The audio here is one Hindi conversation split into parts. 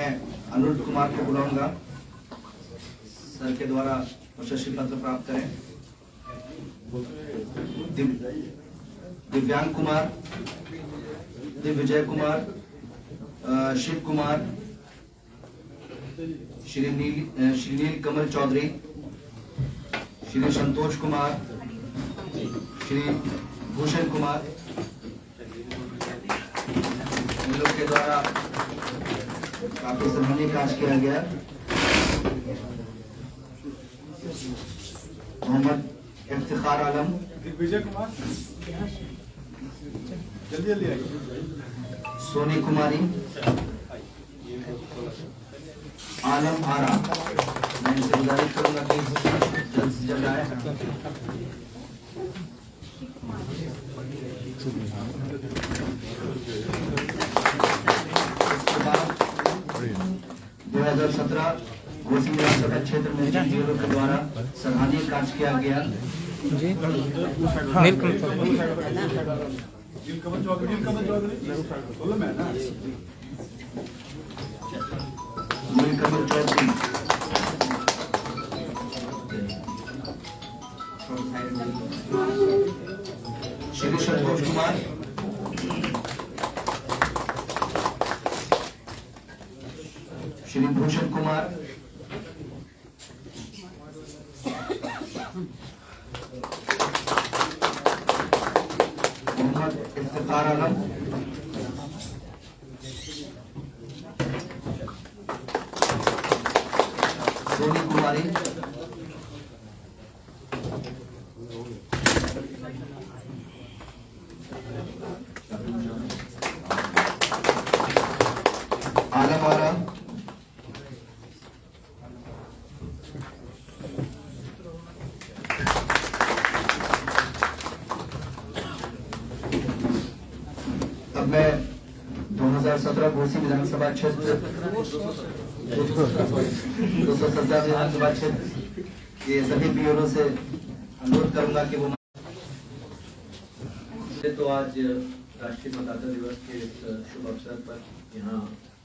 मैं अनुरुद्ध कुमार को बुलाऊंगा, सर के द्वारा प्रशस्ति पत्र प्राप्त करें। दिव्यांग कुमार, दिग्विजय कुमार, शिव कुमार, श्री नील कमल चौधरी, श्री संतोष कुमार, श्री भूषण कुमार, इन लोग के द्वारा काफी सराहनीय कार्य किया गया। मोहम्मद इफ्तिखार आलम, दिग्विजय कुमार, जल्दी जल्दी आइए। सोनी कुमारी, आलम आरा, मैं इनसे गुजारिश करूंगा कि जल्द से जल्द आए। इसके बाद 2017 घोसी विधानसभा क्षेत्र में बीएलओ के द्वारा सराहनीय कार्य किया गया। नीलकमल चौधरी, बोलो मैं ना। नीलकमल चौधरी, श्री संतोष कुमार, श्री भूषण कुमार, मोहम्मद इफ्तिखार आलम, सोनी कुमारी, आलम आरा, अब मैं 2017 घोसी विधानसभा क्षेत्र 217 विधानसभा क्षेत्र के सभी बीएलओ से अनुरोध करूंगा कि वो तो आज राष्ट्रीय मतदाता दिवस के इस शुभ अवसर पर यहाँ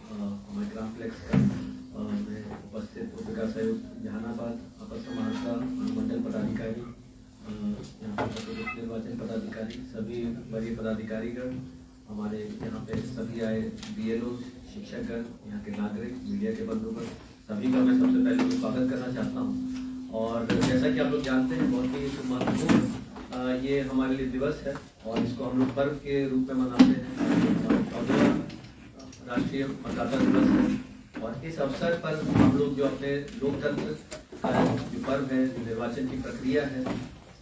हमारे ग्राम फ्लेक्स में उपस्थित उप विकास आयुक्त जहानाबाद, अपर समाहर्ता, मंडल पदाधिकारी, यहाँ पर निर्वाचन पदाधिकारी, सभी वरीय पदाधिकारीगण, हमारे यहाँ पे सभी आए बीएलओ, शिक्षकगण, यहाँ के नागरिक, मीडिया के बंधुगण, सभी का मैं सबसे पहले स्वागत करना चाहता हूँ। और जैसा कि आप लोग जानते हैं, बहुत ही महत्वपूर्ण ये हमारे लिए दिवस है और इसको हम लोग पर्व के रूप में मनाते हैं। 14वां राष्ट्रीय मतदाता दिवस है और इस अवसर पर हम लोग जो अपने लोकतंत्र का जो पर्व है, निर्वाचन की प्रक्रिया है,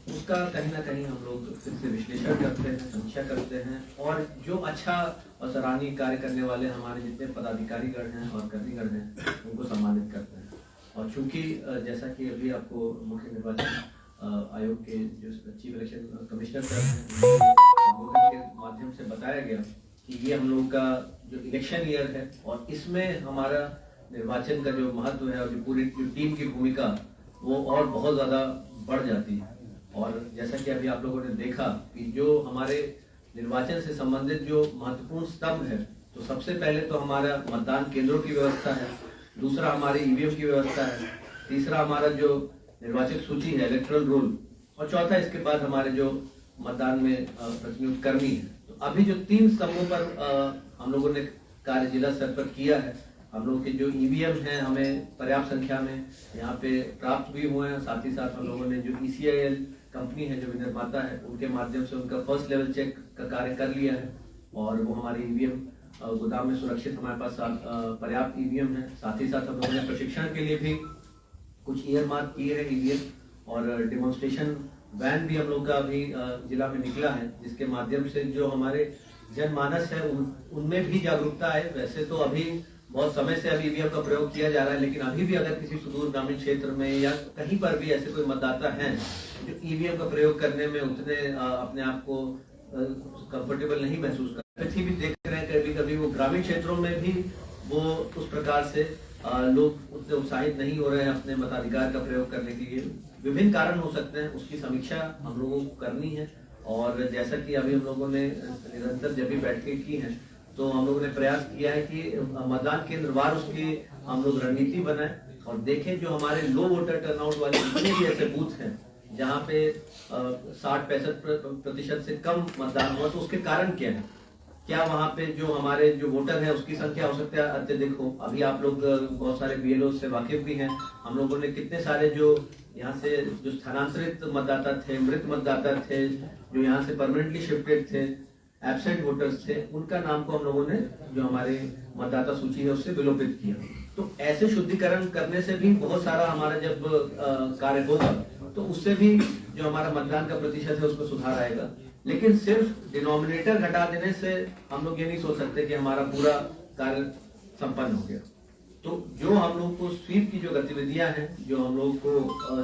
उसका कहीं ना कहीं हम लोग फिर से विश्लेषण करते हैं, समीक्षा करते हैं और जो अच्छा और सराहनीय कार्य करने वाले हमारे जितने पदाधिकारीगण हैं और कर्मीगण हैं, उनको सम्मानित करते हैं। और चूंकि जैसा कि अभी आपको मुख्य निर्वाचन आयोग के जो चीफ इलेक्शन कमिश्नर संबोधन के माध्यम से बताया गया कि ये हम लोग का जो इलेक्शन ईयर है और इसमें हमारा निर्वाचन का जो महत्व है और जो पूरी टीम की भूमिका वो और बहुत ज़्यादा बढ़ जाती है। और जैसा कि अभी आप लोगों ने देखा कि जो हमारे निर्वाचन से संबंधित जो महत्वपूर्ण स्तंभ है, तो सबसे पहले तो हमारा मतदान केंद्रों की व्यवस्था है, दूसरा हमारी ईवीएम की व्यवस्था है, तीसरा हमारा जो निर्वाचक सूची है, इलेक्टोरल रोल, और चौथा इसके बाद हमारे जो मतदान में प्रतिनियुक्त कर्मी है। तो अभी जो 3 स्तंभों पर हम लोगों ने कार्य जिला स्तर पर किया है, हम लोग के जो ईवीएम हैं हमें पर्याप्त संख्या में यहाँ पे प्राप्त भी हुए हैं। साथ ही साथ हम लोगों ने जो ECIL कंपनी है, जो निर्माता है, उनके माध्यम से उनका फर्स्ट लेवल चेक का कार्य कर लिया है और वो हमारी ईवीएम गोदाम में सुरक्षित हमारे पास पर्याप्त ईवीएम है। साथ ही साथ हम लोगों ने प्रशिक्षण के लिए भी कुछ ईयर मार्क किए हैं ईवीएम और डिमॉन्स्ट्रेशन वैन भी हम लोग का अभी जिला में निकला है, जिसके माध्यम से जो हमारे जनमानस है उनमें भी जागरूकता है। वैसे तो अभी बहुत समय से अभी ईवीएम का प्रयोग किया जा रहा है, लेकिन अभी भी अगर किसी सुदूर ग्रामीण क्षेत्र में या कहीं पर भी ऐसे कोई मतदाता हैं जो ईवीएम का प्रयोग करने में उतने अपने आप को कंफर्टेबल नहीं महसूस करते, भी देख रहे हैं कभी कभी वो ग्रामीण क्षेत्रों में भी वो उस प्रकार से लोग उतने उत्साहित नहीं हो रहे हैं अपने मताधिकार का प्रयोग करने के लिए। विभिन्न कारण हो सकते हैं, उसकी समीक्षा हम लोगों को करनी है। और जैसा कि अभी हम लोगों ने निरंतर जब भी बैठकें की हैं, तो हम लोगों ने प्रयास किया है कि मतदान केंद्र वार उसकी हम लोग रणनीति बनाए और देखें जो हमारे लो वोटर टर्नआउट वाले जितने भी ऐसे बूथ हैं जहाँ पे 60-65% से कम मतदान हुआ, तो उसके कारण क्या है? क्या वहाँ पे जो हमारे जो वोटर है उसकी संख्या हो सकता है अत्यधिक हो? अभी आप लोग बहुत सारे बीएलओ से वाकिफ भी हैं। हम लोगों ने कितने सारे जो यहाँ से जो स्थानांतरित मतदाता थे, मृत मतदाता थे, जो यहाँ से परमानेंटली शिफ्टेड थे, एब्सेंट वोटर्स थे, उनका नाम को हम लोगों ने जो हमारे मतदाता सूची है उससे विलोपित किया। तो ऐसे शुद्धिकरण करने से भी बहुत सारा हमारा जब कार्य होगा तो उससे भी जो हमारा मतदान का प्रतिशत है उसमें सुधार आएगा। लेकिन सिर्फ डिनोमिनेटर घटा देने से हम लोग ये नहीं सोच सकते कि हमारा पूरा कार्य संपन्न हो गया। तो जो हम लोग को स्वीप की जो गतिविधियां हैं, जो हम लोग को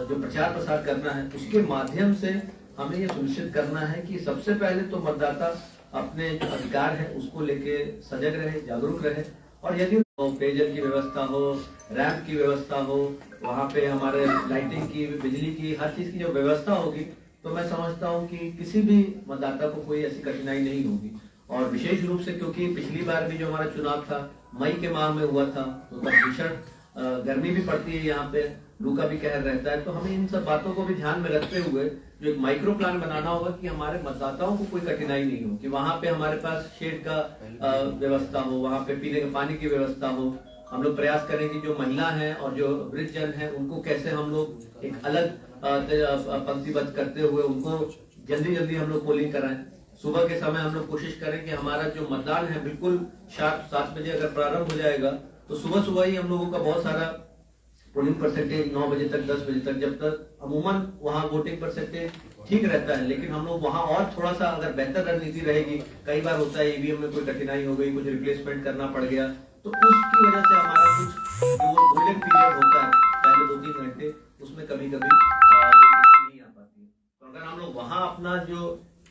जो प्रचार प्रसार करना है, उसके माध्यम से हमें ये सुनिश्चित करना है कि सबसे पहले तो मतदाता अपने जो अधिकार है उसको लेके सजग रहे, जागरूक रहे। और यदि पेयजल की व्यवस्था हो, रैंप की व्यवस्था हो, वहाँ पे हमारे लाइटिंग की, बिजली की, हर चीज की जो व्यवस्था होगी, तो मैं समझता हूँ कि किसी भी मतदाता को कोई ऐसी कठिनाई नहीं होगी। और विशेष रूप से क्योंकि पिछली बार भी जो हमारा चुनाव था मई के माह में हुआ था, तो तब भीषण गर्मी भी पड़ती है, यहाँ पे लू का भी कहर रहता है। तो हमें इन सब बातों को भी ध्यान में रखते हुए जो एक माइक्रो प्लान बनाना होगा कि हमारे मतदाताओं को कोई कठिनाई नहीं हो, कि वहाँ पे हमारे पास शेड का व्यवस्था हो, वहाँ पे पीने के पानी की व्यवस्था हो। हम लोग प्रयास करें कि जो महिला हैं और जो वृद्ध जन है उनको कैसे हम लोग एक अलग पंक्तिबद्ध करते हुए उनको जल्दी जल्दी हम लोग पोलिंग कराएं। सुबह के समय हम लोग कोशिश करें कि हमारा जो मतदान है बिल्कुल शार्प 7 बजे अगर प्रारंभ हो जाएगा तो सुबह सुबह ही हम लोगों का बहुत सारा पोलिंग परसेंटेज 9 बजे तक, 10 बजे तक, जब तक अमूमन वहाँ वोटिंग परसेंटेज ठीक रहता है। लेकिन हम लोग वहाँ और थोड़ा सा अगर बेहतर रणनीति रहेगी, कई बार होता है ईवीएम में कोई कठिनाई हो गई, कुछ रिप्लेसमेंट करना पड़ गया, तो उसकी वजह से हमारा कुछ जो गोल्डन पीरियड होता है पहले 2-3 घंटे, उसमें कभी कभी नहीं आ पाती है। तो अगर हम लोग वहाँ अपना जो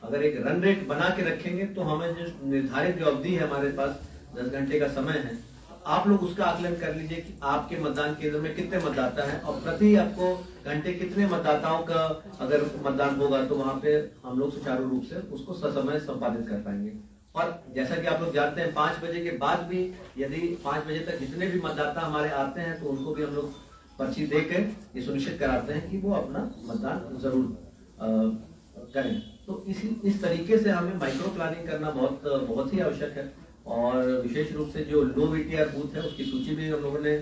अगर एक रन रेट बना के रखेंगे तो हमें जो निर्धारित जो अवधि है हमारे पास 10 घंटे का समय है, आप लोग उसका आकलन कर लीजिए कि आपके मतदान केंद्र में कितने मतदाता हैं और प्रति आपको घंटे कितने मतदाताओं का अगर मतदान होगा, तो वहां पे हम लोग सुचारू रूप से उसको ससमय संपादित कर पाएंगे। और जैसा कि आप लोग जानते हैं 5 बजे के बाद भी यदि 5 बजे तक जितने भी मतदाता हमारे आते हैं तो उनको भी हम लोग पर्ची देकर ये सुनिश्चित कराते हैं कि वो अपना मतदान जरूर करें। तो इस तरीके से हमें माइक्रो प्लानिंग करना बहुत ही आवश्यक है। और विशेष रूप से जो लो वीटीआर बूथ है उसकी सूची भी हम लोगों ने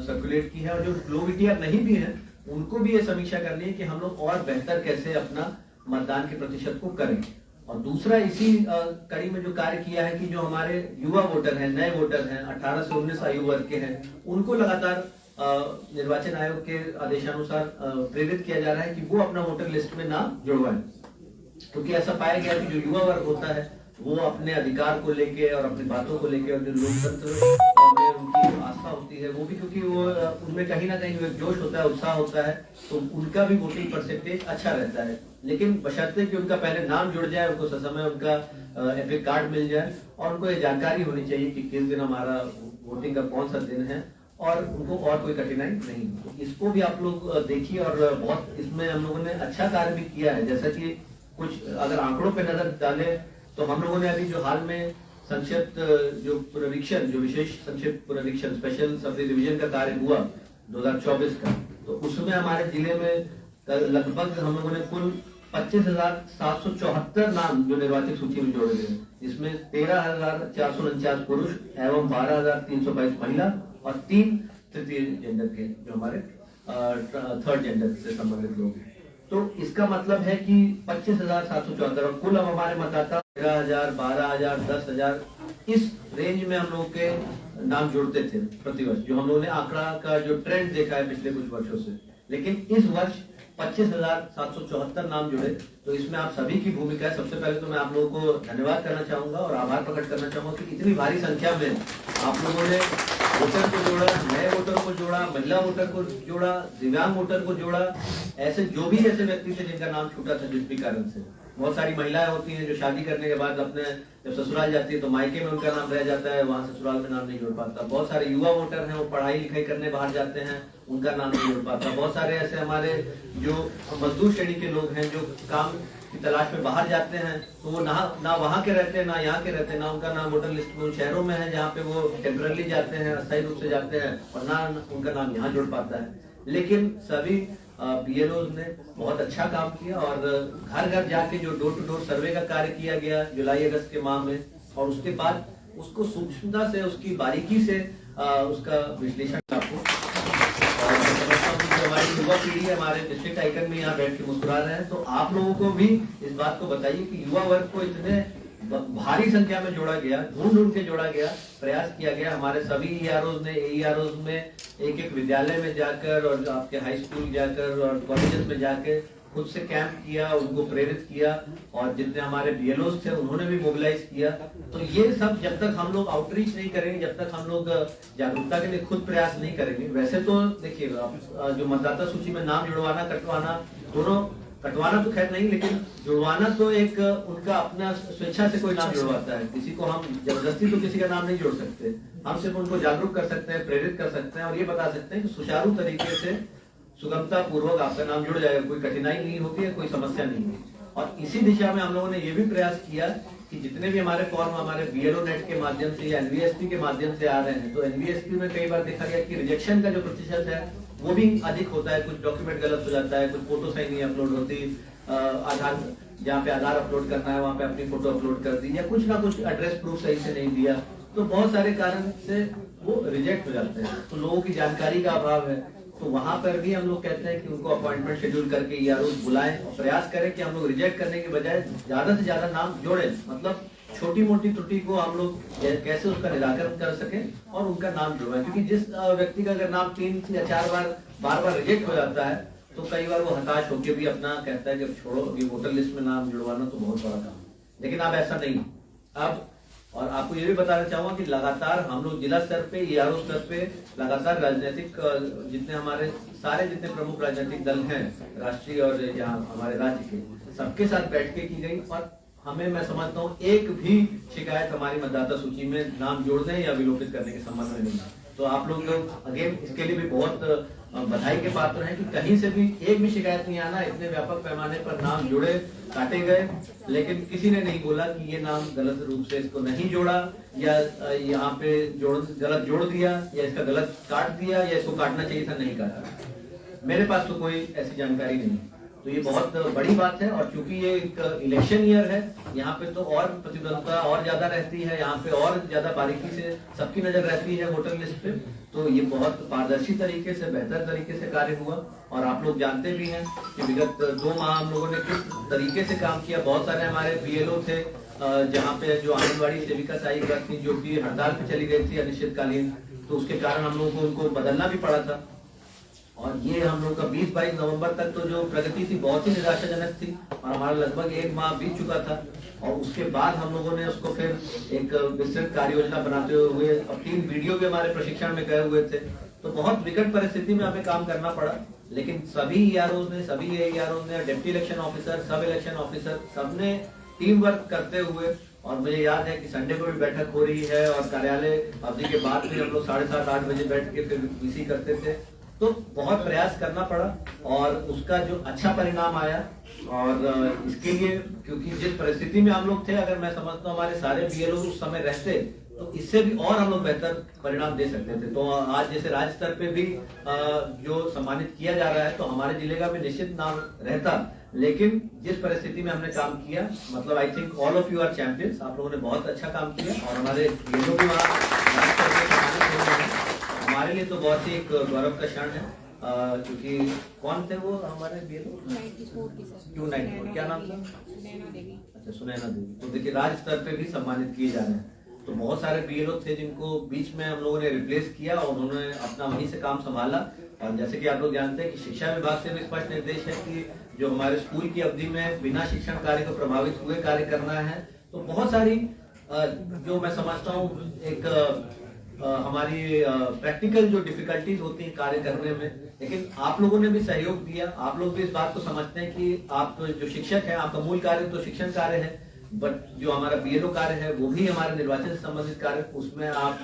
सर्कुलेट की है, और जो लो वीटीआर नहीं भी है उनको भी ये समीक्षा करनी है कि हम लोग और बेहतर कैसे अपना मतदान के प्रतिशत को करें। और दूसरा इसी कड़ी में जो कार्य किया है कि जो हमारे युवा वोटर हैं, नए वोटर हैं, 18 से 19 आयु वर्ग के हैं, उनको लगातार निर्वाचन आयोग के आदेशानुसार प्रेरित किया जा रहा है कि वो अपना वोटर लिस्ट में नाम जुड़वाएं। क्योंकि ऐसा पाया गया कि जो युवा वर्ग होता है वो अपने अधिकार को लेके और अपनी बातों को लेके और जो लोकतंत्र में उनकी आस्था होती है वो भी, क्योंकि वो उनमें कहीं ना कहीं एक जोश होता है, उत्साह होता है, तो उनका भी वोटिंग परसेंटेज अच्छा रहता है। लेकिन बशर्ते कि उनका पहले नाम जुड़ जाए, उनको समय उनका एपिक कार्ड मिल जाए और उनको ये जानकारी होनी चाहिए कि किस दिन हमारा वोटिंग का कौन सा दिन है और उनको और कोई कठिनाई नहीं। तो इसको भी आप लोग देखिए और बहुत इसमें हम लोगों ने अच्छा कार्य भी किया है। जैसा कि कुछ अगर आंकड़ों पे नजर डालें तो हम लोगों ने अभी जो हाल में संक्षिप्त जो पुनरीक्षण, जो विशेष संक्षिप्त पुनरीक्षण स्पेशल सब डिवीजन का कार्य हुआ 2024 का, तो उसमें हमारे जिले में लगभग हम लोगों ने कुल 25,774 नाम जो निर्वाचक सूची में जोड़े गए, जिसमें 13,449 पुरुष एवं 12,322 महिला और 3 तृतीय जेंडर के जो हमारे थर्ड जेंडर से संबंधित लोग हैं। तो इसका मतलब है कि 25,774 और कुल अब हमारे मतदाता 13,000, 12,000, 10,000 इस रेंज में हम लोग के नाम जुड़ते थे प्रतिवर्ष, जो हम लोगों ने आंकड़ा का जो ट्रेंड देखा है पिछले कुछ वर्षों से। लेकिन इस वर्ष 25,774 नाम जुड़े, तो इसमें आप सभी की भूमिका है। सबसे पहले तो मैं आप लोगों को धन्यवाद करना चाहूंगा और आभार प्रकट करना चाहूंगा कि इतनी भारी संख्या में आप लोगों ने वोटर को जोड़ा, नए वोटर को जोड़ा, महिला वोटर को जोड़ा, दिव्यांग वोटर को जोड़ा, ऐसे जो भी ऐसे व्यक्ति थे जिनका नाम छूटा था जिस भी कारण से। बहुत सारी महिलाएं होती हैं जो शादी करने के बाद अपने जब ससुराल जाती है तो मायके में उनका नाम रह जाता है, वहां ससुराल में नाम नहीं जुड़ पाता। बहुत सारे युवा वोटर हैं वो पढ़ाई लिखाई करने बाहर जाते हैं, उनका नाम नहीं जुड़ पाता। बहुत सारे ऐसे हमारे जो मजदूर श्रेणी के लोग हैं जो काम की तलाश में बाहर जाते हैं तो वो ना वहाँ के रहते हैं, ना यहाँ के रहते हैं, ना उनका नाम वोटर लिस्ट में उन शहरों में है जहाँ पे वो टेम्पररी जाते हैं, अस्थायी रूप से जाते हैं, और ना उनका नाम यहाँ जुड़ पाता है। लेकिन सभी BLOs ने बहुत अच्छा काम किया और घर घर जाके जो डोर टू डोर सर्वे का कार्य किया गया जुलाई अगस्त के माह में, और उसके बाद उसको सूक्ष्मता से, उसकी बारीकी से उसका विश्लेषण आपको, और हमारी युवा पीढ़ी हमारे डिस्ट्रिक्ट आइकन में यहाँ बैठ के मुस्कुरा रहे हैं, तो आप लोगों को भी इस बात को बताइए कि युवा वर्ग को इतने भारी संख्या में जोड़ा गया, ढूंढ के जोड़ा गया, प्रयास किया गया। हमारे सभी EROs ने AEROs में एक विद्यालय में जाकर और आपके हाई स्कूल जाकर और कॉलेजेस में जाकर खुद से कैंप किया, उनको प्रेरित किया, और जितने हमारे BLOs थे उन्होंने भी मोबिलाइज किया। तो ये सब जब तक हम लोग आउटरीच नहीं करेंगे, जब तक हम लोग जागरूकता के लिए खुद प्रयास नहीं करेंगे, वैसे तो देखिए जो मतदाता सूची में नाम जुड़वाना कटवाना दोनों, कटवाना तो खैर नहीं, लेकिन जुड़वाना तो एक उनका अपना स्वेच्छा से कोई नाम जुड़वाता है, किसी को हम जबरदस्ती तो किसी का नाम नहीं जोड़ सकते, हम सिर्फ उनको जागरूक कर सकते हैं, प्रेरित कर सकते हैं और ये बता सकते हैं कि सुचारू तरीके से सुगमता पूर्वक आपका नाम जुड़ जाएगा, कोई कठिनाई नहीं होगी है, कोई समस्या नहीं है। और इसी दिशा में हम लोगों ने ये भी प्रयास किया कि जितने भी हमारे फॉर्म हमारे BLO नेट के माध्यम से या NVSP के माध्यम से आ रहे हैं, तो NVSP में कई बार देखा गया कि रिजेक्शन का जो प्रतिशत है वो भी अधिक होता है, कुछ डॉक्यूमेंट गलत हो जाता है, कुछ फोटो सही नहीं अपलोड होती, आधार जहाँ पे आधार अपलोड करना है वहाँ पे अपनी फोटो अपलोड कर दी, या कुछ ना कुछ एड्रेस प्रूफ सही से नहीं दिया, तो बहुत सारे कारण से वो रिजेक्ट हो जाते हैं। तो लोगों की जानकारी का अभाव है, तो वहां पर भी हम लोग कहते हैं कि उनको अपॉइंटमेंट शेड्यूल करके EROs बुलाएं और प्रयास करें कि हम लोग रिजेक्ट करने के बजाय ज्यादा से ज्यादा नाम जोड़ें, मतलब छोटी मोटी त्रुटि को हम लोग कैसे उसका निराकरण कर सकें और उनका नाम जुड़वाएं। क्योंकि जिस व्यक्ति का अगर नाम 3 या 4 बार रिजेक्ट हो जाता है तो कई बार वो हताश होकर भी अपना कहता है कि छोड़ो, अभी वोटर लिस्ट में नाम जुड़वाना तो बहुत बड़ा काम है। लेकिन अब ऐसा नहीं, अब और आपको ये भी बताना चाहूंगा कि लगातार हम लोग जिला स्तर पे, ERO स्तर पे लगातार राजनीतिक जितने हमारे सारे जितने प्रमुख राजनीतिक दल हैं राष्ट्रीय और यहाँ हमारे राज्य के, सबके साथ बैठकें की गई और हमें, मैं समझता हूँ, एक भी शिकायत हमारी मतदाता सूची में नाम जोड़ने या विलोपित करने के संबंध में नहीं। तो आप लोग अगेन इसके लिए भी बहुत बधाई के पात्र हैं कि कहीं से भी एक भी शिकायत नहीं आना, इतने व्यापक पैमाने पर नाम जुड़े, काटे गए, लेकिन किसी ने नहीं बोला कि ये नाम गलत रूप से इसको नहीं जोड़ा, या यहाँ पे गलत जोड़ दिया, या इसका गलत काट दिया, या इसको काटना चाहिए था नहीं काटा। मेरे पास तो कोई ऐसी जानकारी नहीं, तो ये बहुत बड़ी बात है। और चूंकि ये एक इलेक्शन ईयर है, यहाँ पे तो और प्रतिबद्धता और ज्यादा रहती है, यहाँ पे और ज्यादा बारीकी से सबकी नजर रहती है वोटर लिस्ट पे, तो ये बहुत पारदर्शी तरीके से, बेहतर तरीके से कार्य हुआ। और आप लोग जानते भी हैं कि विगत 2 माह हम लोगों ने किस तरीके से काम किया। बहुत सारे हमारे BLO थे जहाँ पे जो आंगनबाड़ी सेविका सहायिका थी जो कि हड़ताल पे चली गई थी अनिश्चितकालीन, तो उसके कारण हम लोगों को उनको बदलना भी पड़ा था। और ये हम लोग का 20-22 नवंबर तक तो जो प्रगति थी बहुत ही निराशाजनक थी, और हमारा लगभग 1 माह बीत चुका था। और उसके बाद हम लोगों ने उसको फिर एक विस्तृत कार्य योजना बनाते हुए, अब 3 वीडियो भी हमारे प्रशिक्षण में गए हुए थे, तो बहुत विकट परिस्थिति में हमें काम करना पड़ा। लेकिन सभी EROs ने, सभी AEROs ने, डिप्टी इलेक्शन ऑफिसर, सब इलेक्शन ऑफिसर, सबने टीम वर्क करते हुए, और मुझे याद है कि संडे को भी बैठक हो रही है और कार्यालय अवधि के बाद भी हम लोग 7:30-8 बजे बैठ के फिर VC करते थे, तो बहुत प्रयास करना पड़ा और उसका जो अच्छा परिणाम आया। और इसके लिए, क्योंकि जिस परिस्थिति में हम लोग थे, अगर मैं समझता हूँ हमारे सारे BLO उस समय रहते तो इससे भी और हम लोग बेहतर परिणाम दे सकते थे। तो आज जैसे राज्य स्तर पे भी जो सम्मानित किया जा रहा है, तो हमारे जिले का भी निश्चित नाम रहता, लेकिन जिस परिस्थिति में हमने काम किया, मतलब I think all of you are champions, आप लोगों ने बहुत अच्छा काम किया और हमारे BLO भी वहाँ हमारे लिए तो बहुत ही एक गौरव का क्षण है। क्योंकि कौन थे वो हमारे BLO? 294, क्या नाम था? अच्छा, सुनैना देवी। तो देखिए राज्य स्तर पे भी सम्मानित किए जा रहे हैं, तो बहुत सारे BLO थे जिनको बीच में हम लोगों ने रिप्लेस किया और उन्होंने अपना वहीं से काम संभाला। और जैसे कि आप लोग जानते हैं कि शिक्षा विभाग से भी स्पष्ट निर्देश है कि जो हमारे स्कूल की अवधि में बिना शिक्षण कार्य को प्रभावित हुए कार्य करना है। तो बहुत सारी जो मैं समझता हूँ एक हमारी प्रैक्टिकल जो डिफिकल्टीज होती है कार्य करने में, लेकिन आप लोगों ने भी सहयोग दिया। आप लोग भी इस बात को समझते हैं कि आप जो शिक्षक हैं, आपका मूल कार्य तो शिक्षण कार्य है, बट जो हमारा BLO कार्य है वो भी हमारे निर्वाचन से संबंधित कार्य, उसमें आप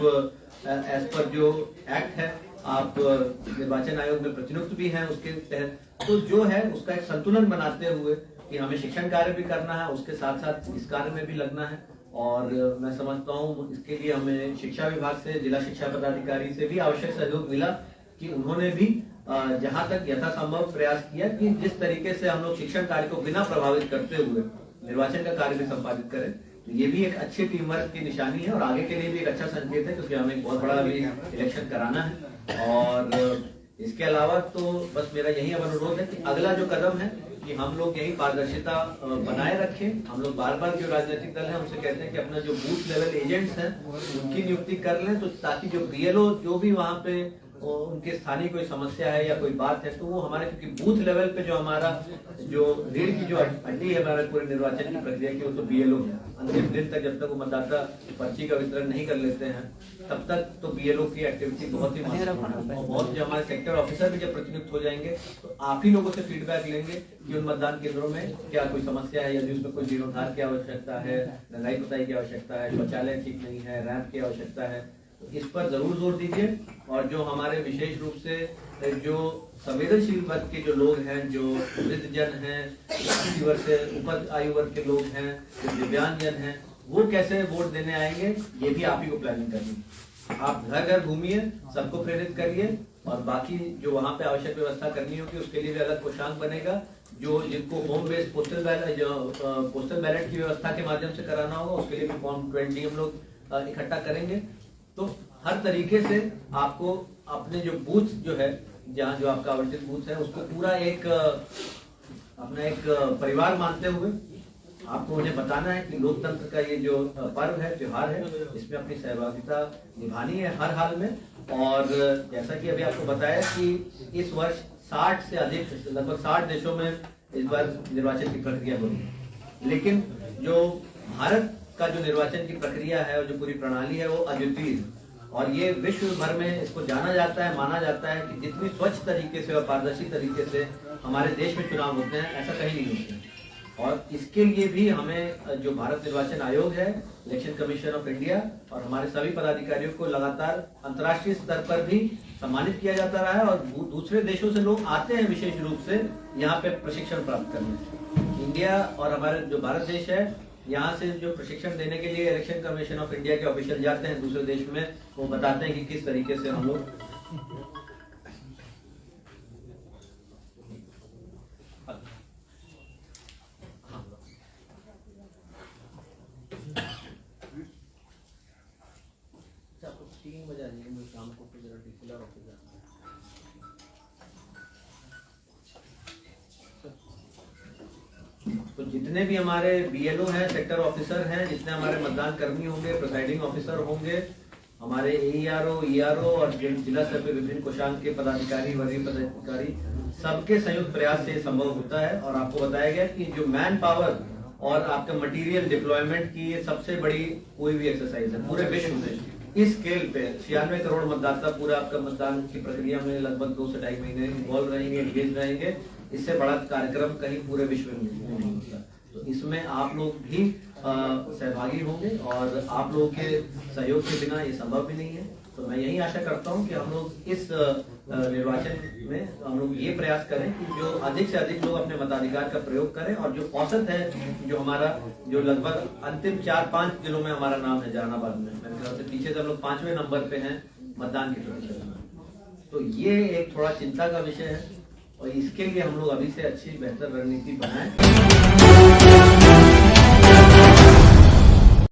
एज पर जो एक्ट है आप निर्वाचन आयोग में प्रतिनियुक्त भी हैं उसके तहत। तो जो है उसका एक संतुलन बनाते हुए कि हमें शिक्षण कार्य भी करना है, उसके साथ साथ इस कार्य में भी लगना है। और मैं समझता हूँ इसके लिए हमें शिक्षा विभाग से, जिला शिक्षा पदाधिकारी से भी आवश्यक सहयोग मिला कि उन्होंने भी जहां तक यथासंभव प्रयास किया कि जिस तरीके से हम लोग शिक्षण कार्य को बिना प्रभावित करते हुए निर्वाचन का कार्य भी संपादित करें। तो ये भी एक अच्छी टीम वर्क की निशानी है और आगे के लिए भी एक अच्छा संकेत है, क्योंकि हमें एक बहुत बड़ा अभी इलेक्शन कराना है। और इसके अलावा तो बस मेरा यही अब अनुरोध है कि अगला जो कदम है कि हम लोग यही पारदर्शिता बनाए रखें। हम लोग बार बार जो राजनीतिक दल है उनसे कहते हैं कि अपना जो बूथ लेवल एजेंट्स हैं उनकी नियुक्ति कर लें, तो ताकि जो बीएलओ जो भी वहाँ पे उनके स्थानीय कोई समस्या है या कोई बात है तो वो हमारे, क्योंकि बूथ लेवल पे जो हमारा जो रीढ़ की जो हड्डी है हमारे पूरे निर्वाचन की प्रक्रिया की, वो तो बीएलओ है। अंतिम दिन तक जब तक वो मतदाता पर्ची का वितरण नहीं कर लेते हैं तब तक तो बीएलओ की एक्टिविटी बहुत ही महत्वपूर्ण है। और बहुत जो हमारे सेक्टर ऑफिसर भी जब प्रतिनियुक्त हो जाएंगे तो आप ही लोगों से फीडबैक लेंगे कि उन मतदान केंद्रों में क्या कोई समस्या है, यदि उसमें कोई जीर्णोद्धार की आवश्यकता है, रंगाई पुताई की आवश्यकता है, शौचालय ठीक नहीं है, रैंप की आवश्यकता है, तो इस पर जरूर जोर दीजिए। और जो हमारे विशेष रूप से जो संवेदनशील वर्ग के जो लोग हैं, जो वृद्धजन हैं, 80 वर्ष से ऊपर आयु वर्ग के लोग हैं, जो दिव्यांगजन हैं, वो कैसे वोट देने आएंगे, ये भी आप ही को प्लानिंग करनी है। आप घर घर घूमिए, सबको प्रेरित करिए और बाकी जो वहाँ पे आवश्यक व्यवस्था करनी होगी उसके लिए भी अलग कोषांग बनेगा। जो जिनको होम बेस्ड पोस्टल बैलेट की व्यवस्था के माध्यम से कराना होगा उसके लिए भी फॉर्म 20 हम लोग इकट्ठा करेंगे। तो हर तरीके से आपको अपने जो बूथ जो है, जहाँ जो आपका आवंटित बूथ है, उसको पूरा एक अपना एक परिवार मानते हुए आपको उन्हें बताना है कि लोकतंत्र का ये जो पर्व है, त्योहार है, इसमें अपनी सहभागिता निभानी है हर हाल में। और जैसा कि अभी आपको बताया कि इस वर्ष 60 से अधिक, लगभग 60 देशों में इस बार निर्वाचन की प्रक्रिया होगी, लेकिन जो भारत का जो निर्वाचन की प्रक्रिया है और जो पूरी प्रणाली है वो अद्वितीय है। और ये विश्व भर में इसको जाना जाता है, माना जाता है कि जितनी स्वच्छ तरीके से और पारदर्शी तरीके से हमारे देश में चुनाव होते हैं ऐसा कहीं नहीं होता है। और इसके लिए भी हमें जो भारत निर्वाचन आयोग है, इलेक्शन कमीशन ऑफ इंडिया और हमारे सभी पदाधिकारियों को लगातार अंतर्राष्ट्रीय स्तर पर भी सम्मानित किया जाता रहा है। और दूसरे देशों से लोग आते हैं विशेष रूप से यहाँ पे प्रशिक्षण प्राप्त करने। इंडिया और हमारे जो भारत देश है, यहाँ से जो प्रशिक्षण देने के लिए इलेक्शन कमीशन ऑफ इंडिया के ऑफिशियल जाते हैं दूसरे देश में, वो बताते हैं कि किस तरीके से हम लोग आपको 3 बजे आ जाइए, मुझे शाम को फिर जरा डिसिलर ऑफिस जाना है। तो जितने भी हमारे बीएलओ हैं, सेक्टर ऑफिसर हैं, जितने हमारे मतदान कर्मी होंगे, प्रिसाइडिंग ऑफिसर होंगे, हमारे एईआरओ, ईआरओ और जिला स्तर पे विभिन्न कोषांग के पदाधिकारी, वरीय पदाधिकारी, सबके संयुक्त प्रयास से संभव होता है। और आपको बताया गया कि जो मैन पावर और आपका मटेरियल डिप्लॉयमेंट की ये सबसे बड़ी कोई भी एक्सरसाइज है पूरे विश्व में। इस स्केल पे 96 करोड़ मतदाता पूरा आपका मतदान की प्रक्रिया में लगभग 2 से 2.5 महीने इन्वॉल्व रहेंगे, एंगेज रहेंगे। इससे बड़ा कार्यक्रम कहीं पूरे विश्व में नहीं होता। तो इसमें आप लोग भी सहभागी होंगे और आप लोगों के सहयोग के बिना ये संभव भी नहीं है। तो मैं यही आशा करता हूं कि हम लोग इस निर्वाचन में हम लोग ये प्रयास करें कि जो अधिक से अधिक लोग अपने मताधिकार का प्रयोग करें। और जो औसत है, जो हमारा जो लगभग अंतिम 4-5 जिलों में हमारा नाम है जहानाबाद में, मेरे ख्याल से पीछे से हम लोग 5वें नंबर पे हैं मतदान के प्रतिशत में। तो ये एक थोड़ा चिंता का विषय है और इसके लिए हम लोग अभी से अच्छी बेहतर रणनीति बनाएं।